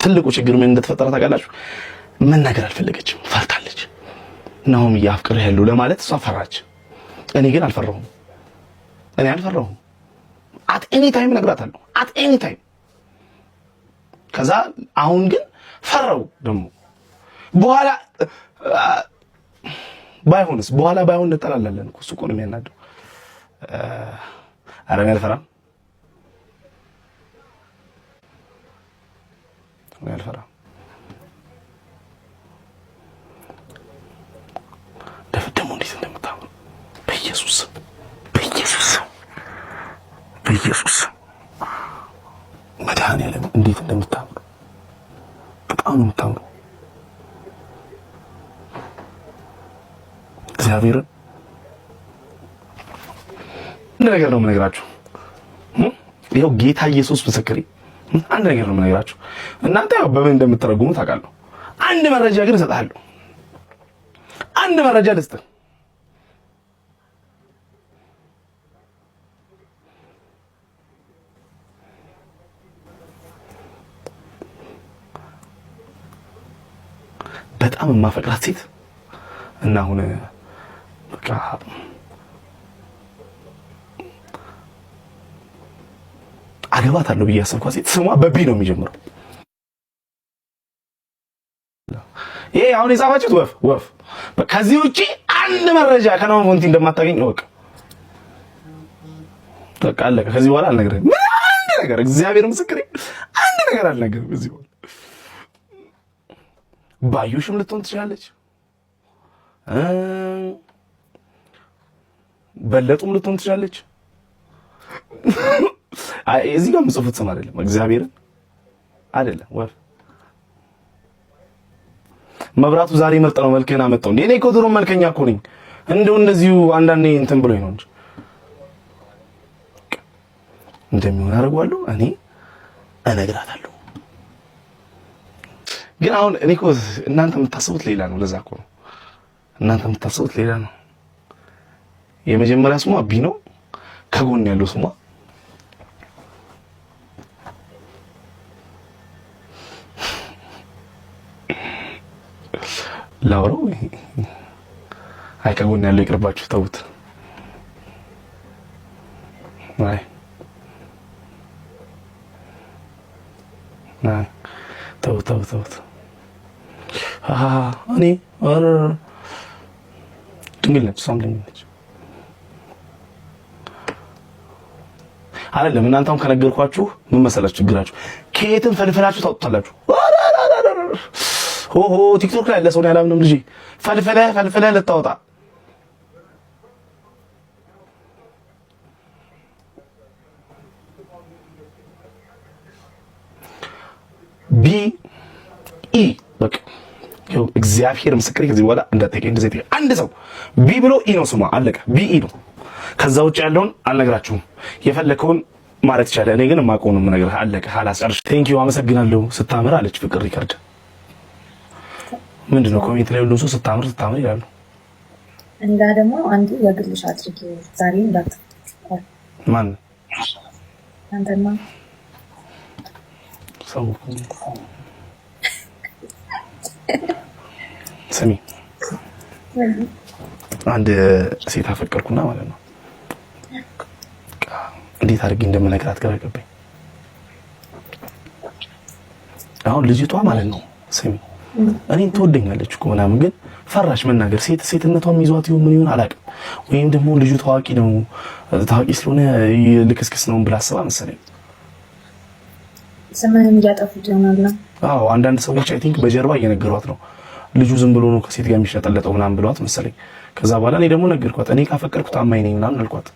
ትልቁ ችግር ምን እንደተፈጠረ ታውቃላችሁ? መናገር አልፈለገችም፣ ፈርታለች። ናሆም ያፍቅርህ ያለው ለማለት እሷ ፈራች። እኔ ግን አልፈራሁም። አት ኤኒ ታይም እነግራታለሁ፣ አት ኤኒ ታይም። ከዛ አሁን ግን ፈራው ደግሞ በኋላ ባይሆን እንጠላላለን እኮ እሱ እኮ ነው የሚያናደው። ኧረ እኔ አልፈራም። ደግሞ እንዴት እንደምታምሩ በኢየሱስ መድኃኒዓለም እንዴት እንደምታምሩ በጣም ነው የምታምሩ። እግዚአብሔርን አንድ ነገር ነው የምነግራችሁ። ይኸው ጌታ ኢየሱስ ምስክሬ፣ አንድ ነገር ነው የምነግራችሁ። እናንተ ያው በምን እንደምትረጉሙ ታውቃለሁ። አንድ መረጃ ግን እሰጥሃለሁ። አንድ መረጃ ልስጥህ። በጣም የማፈቅራት ሴት እና አሁን በቃ አገባታለሁ ብዬ ያሰብኳት ሴት ስሟ በቢ ነው የሚጀምረው። ይሄ አሁን የጻፋችሁት ወፍ ከዚህ ውጪ አንድ መረጃ ከናሆም ፎንቲ እንደማታገኝ እወቅ። በቃ አለቀ። ከዚህ በኋላ አልነግርህም። አንድ ነገር እግዚአብሔር ምስክሬ፣ አንድ ነገር አልነግርህም። ከዚህ በኋላ ባዩሽም ልትሆን ትችላለች፣ በለጡም ልትሆን ትችላለች። እዚህ ጋር የምጽፉት ስም አይደለም፣ እግዚአብሔርን አይደለም። ወፍ መብራቱ ዛሬ ምርጥ ነው፣ መልክህን አመጣው። እኔ እኮ ድሮም መልከኛ እኮ ነኝ። እንደው እንደዚሁ አንዳንዴ እንትን ብሎኝ ነው እንጂ እንደሚሆን አደርገዋለሁ። እኔ እነግራታለሁ። ግን አሁን እኔ እኮ እናንተ የምታስቡት ሌላ ነው። ለዛ እኮ ነው እናንተ የምታስቡት ሌላ ነው። የመጀመሪያ ስሟ ቢ ነው። ከጎን ያለው ስሟ ላውራው። አይ ከጎን ያለው ይቅርባችሁ፣ ተውት። አይ ተውት። እኔ ድንግል ነች፣ እሷም ድንግል ነች። አይደለም እናንተ አሁን ከነገርኳችሁ ምን መሰላችሁ ችግራችሁ? ከየትም ፈልፈላችሁ ታውጡታላችሁ። ሆሆ ቲክቶክ ላይ ያለ ሰው ነው ያላምንም ልጅ ፈልፈለህ ልታወጣ ቢ በቃ ይኸው እግዚአብሔር ምስክሬ፣ ከዚህ በኋላ እንዳትጠይቀኝ እንደዚህ ጠይቀኝ። አንድ ሰው ቢ ብሎ ኢ ነው ስሟ፣ አለቀ። ቢ ነው። ከዛ ውጭ ያለውን አልነግራችሁም። የፈለከውን ማለት ይቻላል። እኔ ግን የማውቀው ነው የምነግርህ። አለቀ። ሀላስ ጨርሽ። ቴንኪው አመሰግናለሁ። ስታምር አለች ፍቅር ሪከርድ። ምንድነው ኮሜንት ላይ ሁሉ ሰው ስታምር ይላሉ። እንዳ ደግሞ አንዱ የግልሽ አድርጊ ዛሬ እንዳት ማን አንተማ ሰው ስሚ፣ አንድ ሴት አፈቀርኩና ማለት ነው። እንዴት አድርጌ እንደምነግራት ግራ ገባኝ። አሁን ልጅቷ ማለት ነው ስሚ፣ እኔን ትወደኛለች እኮ ምናምን፣ ግን ፈራሽ መናገር። ሴትነቷም ይዟት ይሁን ምን ይሁን አላውቅም። ወይም ደግሞ ልጁ ታዋቂ ስለሆነ ልክስክስ ነው ብላ አስባ መሰለኝ። ስምህን እያጠፉት ይሆናል። አዎ አንዳንድ ሰዎች አይ ቲንክ በጀርባ እየነገሯት ነው ልጁ ዝም ብሎ ነው ከሴት ጋር የሚሽለጠለጠው ምናምን ብሏት መሰለኝ። ከዛ በኋላ እኔ ደግሞ ነገርኳት፣ እኔ ካፈቀርኩት አማኝ ነኝ ምናምን አልኳት።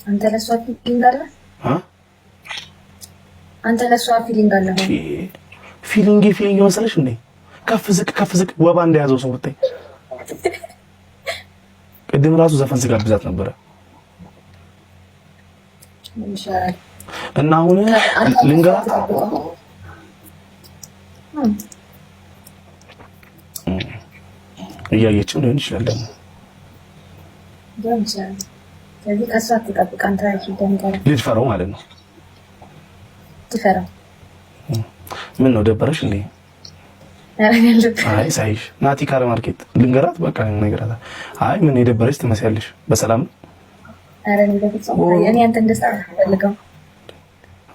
አንተ ለሷ ፊሊንግ አለ? አንተ ለሷ ፊሊንግ አለ? ፊሊንግ መሰለሽ እንዴ? ከፍ ዝቅ ወባ እንደያዘው ሰው ብታይ። ቅድም ራሱ ዘፈን ስጋብዛት ነበረ እና አሁን ልንገራት እያየችው ሊሆን ይችላል ደግሞ ስለዚህ ከሷ ትጠብቅ። አንተ ልትፈራው ማለት ነው። ትፈራው ምን ነው ደበረሽ እንዴ? አይ ሳይሽ ናቲ ካለ ማርኬት ልንገራት በቃ ልንገራት። አይ ምን የደበረሽ ትመስያለሽ? በሰላም ነው? አረ እኔ በፍጹም እኔ አንተ እንደሳ ፈልገው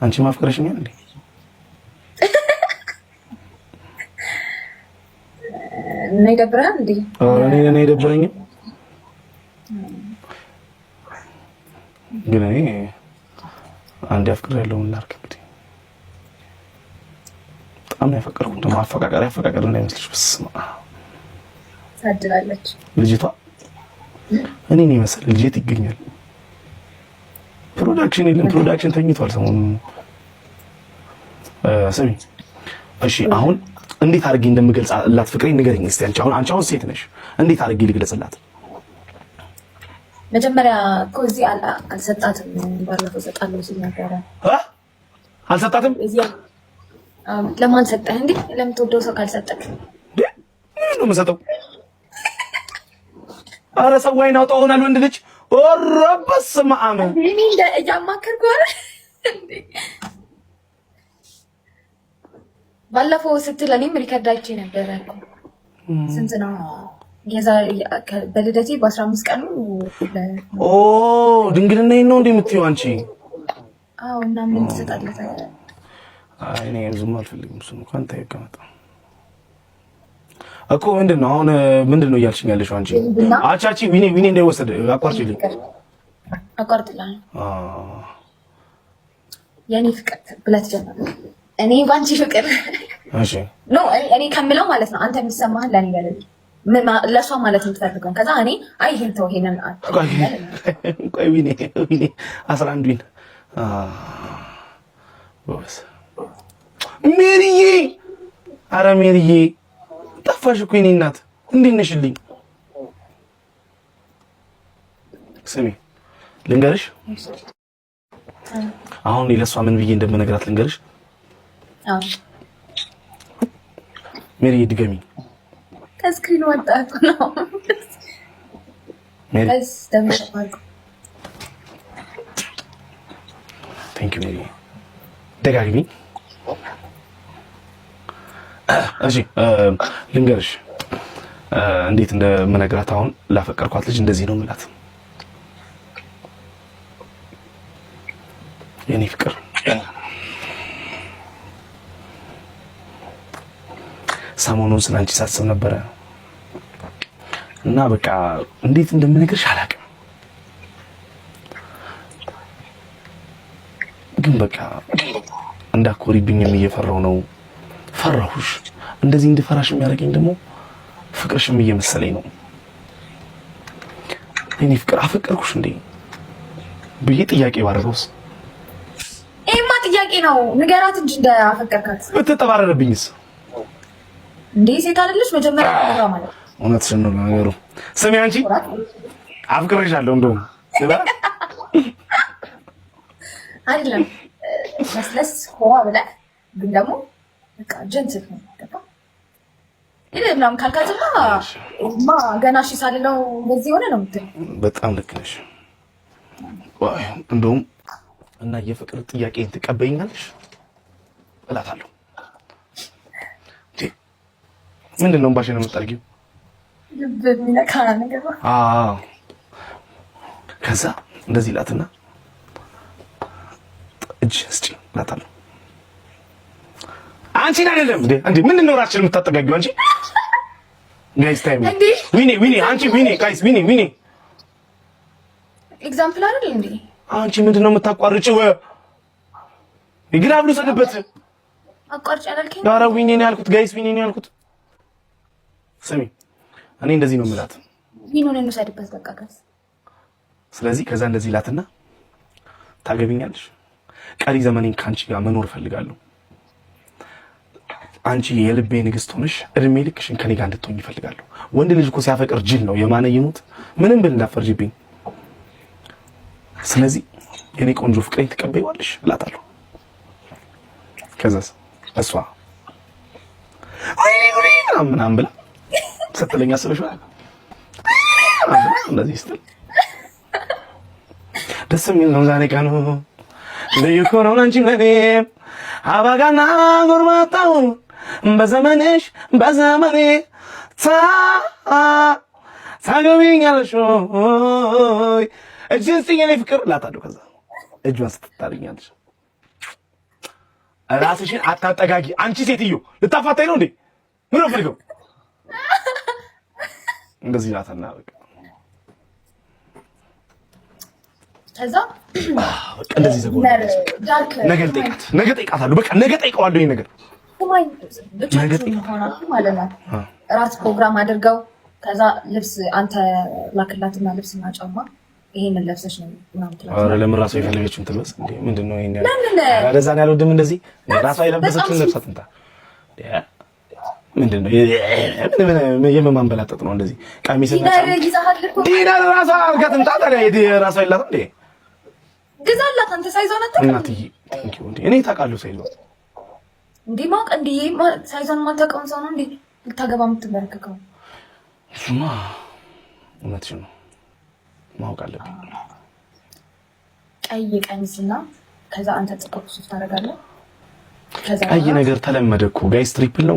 አንቺ ማፍቀረሽኛል እንዴ? እኔ ደብረሃል እንዴ? እኔ ደብረኝ ግን እኔ አንድ ያፍቅራለሁ ላርክ እንግዲህ በጣም ያፈቀርኩት ደግሞ አፈቃቀር እንዳይመስልሽ። በስመ አብ ታድላለች ልጅቷ። እኔን የመሰለ ልጅት ይገኛል። ፕሮዳክሽን የለም ፕሮዳክሽን ተኝቷል ሰሞኑን። ስሚ እሺ አሁን እንዴት አድርጌ እንደምገልጽላት ፍቅሬን ንገረኝ እስቲ። አንቺ አሁን ሴት ነሽ፣ እንዴት አድርጌ ልግለጽላት? መጀመሪያ እኮ እዚህ አልሰጣትም። ባለፈው ሰጣለሁ ሲል ነበረ። አልሰጣትም? ለማን ሰጠህ እንዴ? ለምትወደው ሰው ካልሰጠህ ምን ነው የምሰጠው? ኧረ ሰው አይን አውጣ ሆናል ወንድ ልጅ ወረበስ ማአመ እኔ እንደ እያማከርኩ አይደል እንዴ? ባለፈው ስትል እኔም ሪከርድ አይቼ ነበረ። ስንት ነው በልደቴ በ15 ቀኑ ድንግልና ነው እንዴ የምትይው አንቺ? አዎ። እና ምን ትሰጣለህ? አይ እኔ ብዙም አልፈልግም። እሱ እንኳን ተይቀመጣ እኮ ምንድነው አሁን ምንድነው እያልሽኝ ያለሽው አንቺ? አቻቺ ዊኔ እንዳይወሰድ አቋርጪልኝ። አቋርጥልኝ። የኔ ፍቅር ብለህ ትጀምራለህ። እኔ ባንቺ ፍቅር እሺ ነው እኔ ከምለው ማለት ነው። አንተ የሚሰማህን ለኔ በለኝ ለሷ ማለት የምትፈልገው። ከዛ እኔ አይ ይሄን ተው ይሄንን ቆይ ዊኔ 11 ዊን ቦስ ሜሪዬ፣ ኧረ ሜሪዬ ጠፋሽ እኮ የኔ እናት፣ እንዴት ነሽልኝ? ስሚ ልንገርሽ፣ አሁን ለሷ ምን ብዬ እንደምነግራት ልንገርሽ። ሜሪዬ ድገሚ። ከስክሪን ወጣት ነው ሜሪ። ቴንክ ዩ ሜሪዬ፣ ደጋግሚ። እሺ ልንገርሽ እንዴት እንደምነግራት። አሁን ላፈቀርኳት ልጅ እንደዚህ ነው የምላት። የኔ ፍቅር ሰሞኑን ስላንቺ ሳስብ ነበረ እና በቃ እንዴት እንደምነግርሽ አላውቅም፣ ግን በቃ እንዳኮሪብኝም እየፈራሁ ነው። ፈራሁሽ። እንደዚህ እንድፈራሽ የሚያደርገኝ ደግሞ ፍቅርሽም እየመሰለኝ ነው። እኔ ፍቅር አፈቀርኩሽ እንዴ ብዬ ጥያቄ ባደረገውስ? ይሄማ ጥያቄ ነው። ንገራት እንጂ እንዳፈቀርካት። ብትጠባረርብኝስ? እንዴ ሴት አይደለሽ? መጀመሪያ ነው ማለት እውነትሽን ነው ነገሩ። ስሚ አንቺ አፍቅሬሻለሁ እንደውም አይደለም መስለስ ሆዋ ብለህ ግን ደግሞ በቃ ጀንትል ነው ገባ ይለናም ካልካዝማ ገና እሺ ሳልለው በዚህ ሆነ ነው የምትል። በጣም ልክ ነሽ። ዋይ እንደውም እና የፍቅር ጥያቄን ትቀበይኛለሽ እላታለሁ። ምንድነው ባሽ ነው የምታርጊው? ልብ የሚነካ ነገር። አዎ ከዛ እንደዚህ ላትና እጅ እስጪ እላታለሁ። አንቺን አይደለም እንዴ ምንድነው ራስሽን የምታጠጋጊው አንቺ? ጋይስ ታይም ዊኒ አንቺ ዊኒ ጋይስ ዊኒ ኤግዛምፕል አይደል እንዴ? አንቺ ምንድነው የምታቋርጪው? ይግራብሉ ሰደበት አቋርጭ አላልከኝ? ዳራ ዊኒ ነው ያልኩት ጋይስ ዊኒ ነው ያልኩት። ስሚ እኔ እንደዚህ ነው የምላት። ዊኒውን እንውሰድበት በቃ ጋይስ። ስለዚህ ከዛ እንደዚህ ላትና ታገቢኛለሽ፣ ቀሪ ዘመኔን ካንቺ ጋር መኖር ፈልጋለሁ። አንቺ የልቤ ንግስት ሆነሽ እድሜ ልክሽን ከኔ ጋር እንድትሆኝ ይፈልጋለሁ። ወንድ ልጅ እኮ ሲያፈቅር ጅል ነው። የማነ ይሙት ምንም ብል እንዳፈርጂብኝ። ስለዚህ የኔ ቆንጆ ፍቅሬን ትቀበይዋለሽ እላታለሁ። ከዛስ እሷ ምናምን ብላ ስትለኝ አስበሽዋል? እንደዚህ ስትል ደስ የሚል ነው። ዛሬ ቀኑ ልዩ እኮ ነው አንቺ ለኔ አባጋና ጎርማታው በዘመንሽ በዘመኔ ታገቢኛለሽ ወይ እጅን ስኝ የኔ ፍቅር እላታለሁ። ከዛ እጇን ስትታርኛለሽ ራስሽን አታጠጋጊ አንቺ ሴትዮ ልታፋታኝ ነው እንዴ? ምን ነው ፈልገው እንደዚህ እላታና በቃ ከዛ እንደዚህ ዘጎነ ነገ ጠይቃታለሁ። በቃ ነገ ጠይቀዋለሁ። ይሄን ነገር ማለት ነው። እራት ፕሮግራም አድርገው ከዛ ልብስ አንተ ላክላትና ልብስና ጫማ ይሄንን ለብሰሽ ነው ምናምን ትላለች። ኧረ ለምን ራሷ የፈለገችውን ትልበስ እንዴ? ምንድነው ይሄን ያለው? ለዛ ነው ያለው። ደም እንደዚህ ራሷ የለበሰችውን ለብሳት እንታ ምንድነው የመማንበላጠጥ ነው እንደዚህ ቀሚስ እና ዲናር ራሷ አልጋትምጣ ታዲያ ራሷ የላትም እንዴ? ግዛላት አንተ ሳይዞን አትቀር እናትዬ ቴንኪው እንዴ እኔ ታውቃለሁ ሳይዞን እንዴ ማውቅ እንዴ ሳይዞን ማታውቀውን ሰው ነው እንዴ ልታገባ የምትመረከከው? እሱማ እውነትሽ ነው ማወቅ አለብኝ። ቀይ ቀሚስና ከዛ አንተ ጥቁር ሱፍ ታደርጋለህ። ከዛ ቀይ ነገር ተለመደ እኮ ጋይስ ትሪፕል ነው